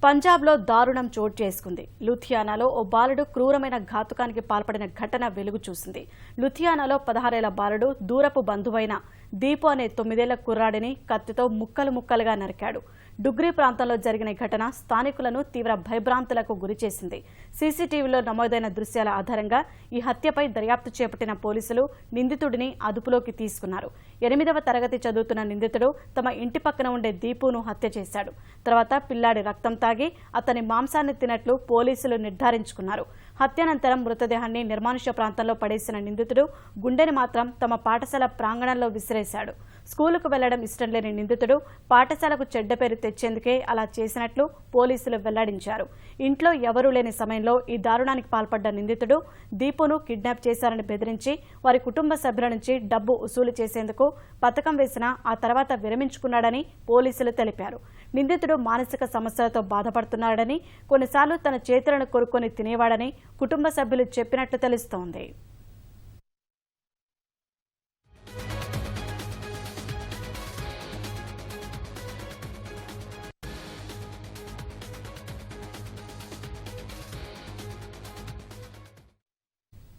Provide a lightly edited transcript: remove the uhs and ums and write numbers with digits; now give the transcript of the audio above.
పంజాబ్లో దారుణం చోటు చేసుకుంది. లుధియానాలో ఓ బాలుడు క్రూరమైన ఘాతుకానికి పాల్పడిన ఘటన వెలుగు చూసింది. లుధియానాలో 16 ఏళ్ల బాలుడు దూరపు బంధువైన దీపు అనే 9 ఏళ్ల కుర్రాడిని కత్తితో ముక్కలు ముక్కలుగా నరికాడు. డుగ్రీ ప్రాంతంలో జరిగిన ఘటన స్థానికులను తీవ్ర భయభ్రాంతులకు గురిచేసింది. సీసీటీవీలో నమోదైన దృశ్యాల ఆధారంగా ఈ హత్యపై దర్యాప్తు చేపట్టిన పోలీసులు నిందితుడిని అదుపులోకి తీసుకున్నారు. 8వ తరగతి చదువుతున్న నిందితుడు తమ ఇంటి పక్కన ఉండే దీపును హత్య చేశాడు. తర్వాత పిల్లాడి రక్తం తాగి అతని మాంసాన్ని తిన్నట్లు పోలీసులు నిర్ధారించుకున్నారు. హత్యానంతరం మృతదేహాన్ని నిర్మానుష్య ప్రాంతంలో పడేసిన నిందితుడు గుండెని మాత్రం తమ పాఠశాల ప్రాంగణంలో విసిరేశాడు. స్కూలుకు వెళ్లడం ఇష్టం లేని నిందితుడు పాఠశాలకు చెడ్డ పేరు తెచ్చేందుకే అలా చేసినట్లు పోలీసులు వెల్లడించారు. ఇంట్లో ఎవరూ లేని సమయంలో ఈ దారుణానికి పాల్పడ్డ నిందితుడు దీపును కిడ్నాప్ చేశారని బెదిరించి వారి కుటుంబ సభ్యుల నుంచి డబ్బు వసూలు చేసేందుకు పథకం వేసినా ఆ తర్వాత విరమించుకున్నాడని పోలీసులు తెలిపారు. నిందితుడు మానసిక సమస్యలతో బాధపడుతున్నాడని, కొన్నిసార్లు తన చేతులను కొరుక్కొని తినేవాడని కుటుంబ సభ్యులు చెప్పినట్లు తెలుస్తోంది.